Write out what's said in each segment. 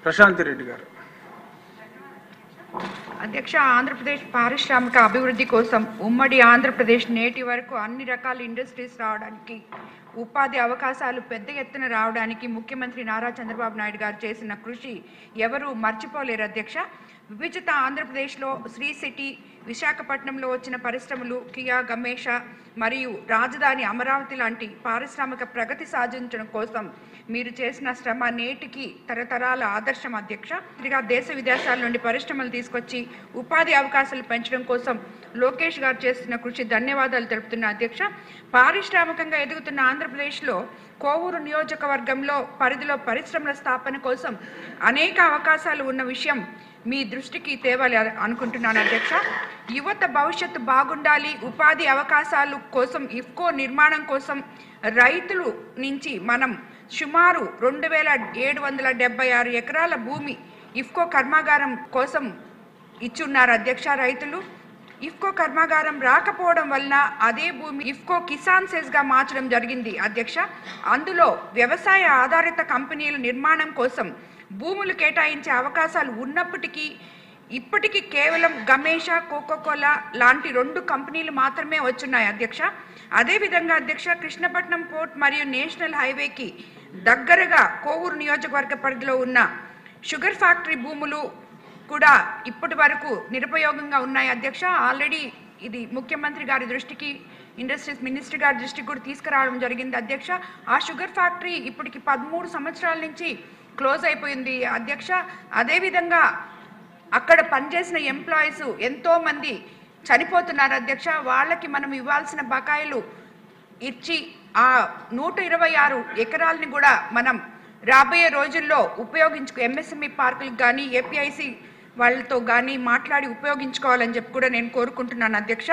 ప్రశాంతి రెడ్డి గారు. అధ్యక్ష, ఆంధ్రప్రదేశ్ పారిశ్రామిక అభివృద్ధి కోసం ఉమ్మడి ఆంధ్రప్రదేశ్ నేటి వరకు అన్ని రకాల ఇండస్ట్రీస్ రావడానికి, ఉపాధి అవకాశాలు పెద్ద ఎత్తున రావడానికి ముఖ్యమంత్రి నారా చంద్రబాబు నాయుడు గారు చేసిన కృషి ఎవరు మర్చిపోలేరు అధ్యక్ష. విభజిత ఆంధ్రప్రదేశ్లో శ్రీ సిటీ, విశాఖపట్నంలో వచ్చిన పరిశ్రమలు, కియా, గమేష మరియు రాజధాని అమరావతి లాంటి పారిశ్రామిక ప్రగతి సాధించడం కోసం మీరు చేసిన శ్రమ నేటికి తరతరాల ఆదర్శం అధ్యక్ష. దేశ విదేశాల నుండి పరిశ్రమలు తీసుకొచ్చి ఉపాధి అవకాశాలు పెంచడం కోసం లోకేష్ గారు చేస్తున్న కృషి ధన్యవాదాలు తెలుపుతున్న అధ్యక్ష. పారిశ్రామికంగా ఎదుగుతున్న ఆంధ్రప్రదేశ్లో కోవూరు నియోజకవర్గంలో పరిధిలో పరిశ్రమల స్థాపన కోసం అనేక అవకాశాలు ఉన్న విషయం మీ దృష్టికి తేవాలి అనుకుంటున్నాను అధ్యక్ష. యువత భవిష్యత్తు బాగుండాలి, ఉపాధి అవకాశాలు కోసం ఇఫ్కో నిర్మాణం కోసం రైతులు నుంచి మనం సుమారు 2776 ఎకరాల భూమి ఇఫ్కో కర్మాగారం కోసం ఇచ్చున్నారు అధ్యక్ష. రైతులు ఇఫ్కో కర్మాగారం రాకపోవడం వలన అదే భూమి ఇఫ్కో కిసాన్ సెస్గా మార్చడం జరిగింది అధ్యక్ష. అందులో వ్యవసాయ ఆధారిత కంపెనీల నిర్మాణం కోసం భూములు కేటాయించే అవకాశాలు ఉన్నప్పటికీ ఇప్పటికీ కేవలం గమేష, కోకోకోలా లాంటి 2 కంపెనీలు మాత్రమే వచ్చున్నాయి అధ్యక్ష. అదేవిధంగా అధ్యక్ష, కృష్ణపట్నం పోర్ట్ మరియు నేషనల్ హైవేకి దగ్గరగా కోవూరు నియోజకవర్గ పరిధిలో ఉన్న షుగర్ ఫ్యాక్టరీ భూములు కూడా ఇప్పటి వరకు నిరుపయోగంగా ఉన్నాయి అధ్యక్ష. ఆల్రెడీ ఇది ముఖ్యమంత్రి గారి దృష్టికి, ఇండస్ట్రీస్ మినిస్టర్ గారి దృష్టికి కూడా తీసుకురావడం జరిగింది అధ్యక్ష. ఆ షుగర్ ఫ్యాక్టరీ ఇప్పటికి 13 సంవత్సరాల నుంచి క్లోజ్ అయిపోయింది అధ్యక్ష. అదేవిధంగా అక్కడ పనిచేసిన ఎంప్లాయీస్ ఎంతోమంది చనిపోతున్నారు అధ్యక్ష. వాళ్ళకి మనం ఇవ్వాల్సిన బకాయిలు ఇచ్చి ఆ 126 ఎకరాలని కూడా మనం రాబోయే రోజుల్లో ఎంఎస్ఎంఈ పార్కులకు కానీ ఏపీఐసి వాళ్ళతో కానీ మాట్లాడి ఉపయోగించుకోవాలని చెప్పి కూడా నేను కోరుకుంటున్నాను అధ్యక్ష.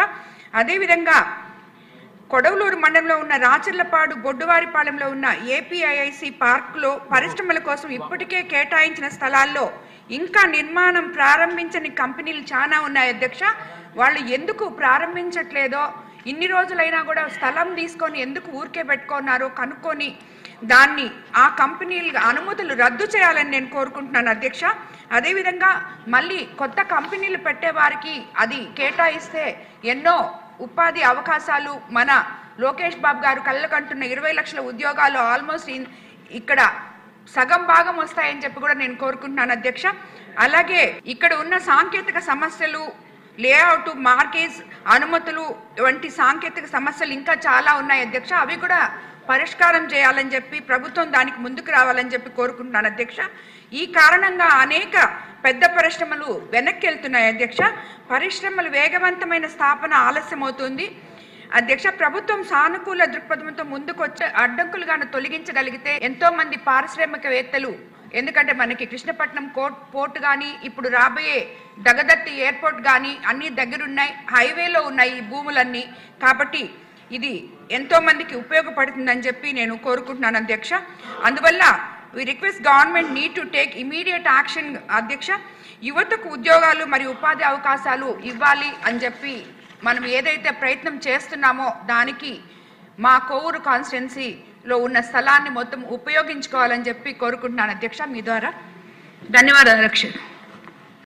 అదేవిధంగా కొడవలూరు మండలంలో ఉన్న రాచర్లపాడు, బొడ్డువారిపాలెంలో ఉన్న ఏపీఐఐసి పార్కులో పరిశ్రమల కోసం ఇప్పటికే కేటాయించిన స్థలాల్లో ఇంకా నిర్మాణం ప్రారంభించని కంపెనీలు చాలా ఉన్నాయి అధ్యక్ష. వాళ్ళు ఎందుకు ప్రారంభించట్లేదో, ఇన్ని రోజులైనా కూడా స్థలం తీసుకొని ఎందుకు ఊరికే పెట్టుకున్నారో కనుక్కొని దాన్ని ఆ కంపెనీల అనుమతులు రద్దు చేయాలని నేను కోరుకుంటున్నాను అధ్యక్ష. అదేవిధంగా మళ్ళీ కొత్త కంపెనీలు పెట్టే వారికి అది కేటాయిస్తే ఎన్నో ఉపాధి అవకాశాలు మన లోకేష్ బాబు గారు కళ్ళకంటున్న 20 లక్షల ఉద్యోగాలు ఆల్మోస్ట్ ఇక్కడ సగం భాగం వస్తాయని చెప్పి కూడా నేను కోరుకుంటున్నాను అధ్యక్ష. అలాగే ఇక్కడ ఉన్న సాంకేతిక సమస్యలు, లేఅవుట్, మార్కేజ్ అనుమతులు వంటి సాంకేతిక సమస్యలు ఇంకా చాలా ఉన్నాయి అధ్యక్ష. అవి కూడా పరిష్కారం చేయాలని చెప్పి ప్రభుత్వం దానికి ముందుకు రావాలని చెప్పి కోరుకుంటున్నాను అధ్యక్ష. ఈ కారణంగా అనేక పెద్ద పరిశ్రమలు వెనక్కి వెళ్తున్నాయి అధ్యక్ష. పరిశ్రమలు వేగవంతమైన స్థాపన ఆలస్యం అవుతుంది అధ్యక్ష. ప్రభుత్వం సానుకూల దృక్పథంతో ముందుకు వచ్చే అడ్డంకులుగాను తొలగించగలిగితే ఎంతో మంది పారిశ్రామికవేత్తలు, ఎందుకంటే మనకి కృష్ణపట్నం పోర్ట్ కానీ ఇప్పుడు రాబోయే దగదత్తి ఎయిర్పోర్ట్ కానీ అన్ని దగ్గరున్నాయి, హైవేలో ఉన్నాయి ఈ భూములన్నీ. కాబట్టి ఇది ఎంతో మందికి ఉపయోగపడుతుందని చెప్పి నేను కోరుకుంటున్నాను అధ్యక్ష. అందువల్ల we request government need to take immediate action అధ్యక్ష. యువతకు ఉద్యోగాలు మరియు ఉపాధి అవకాశాలు ఇవ్వాలి అని చెప్పి మనం ఏదైతే ప్రయత్నం చేస్తున్నామో దానికి మా కోవూరు కాన్స్టిట్యున్సీలో ఉన్న స్థలాన్ని మొత్తం ఉపయోగించుకోవాలని చెప్పి కోరుకుంటున్నాను అధ్యక్ష. మీ ద్వారా ధన్యవాదాలు అధ్యక్ష.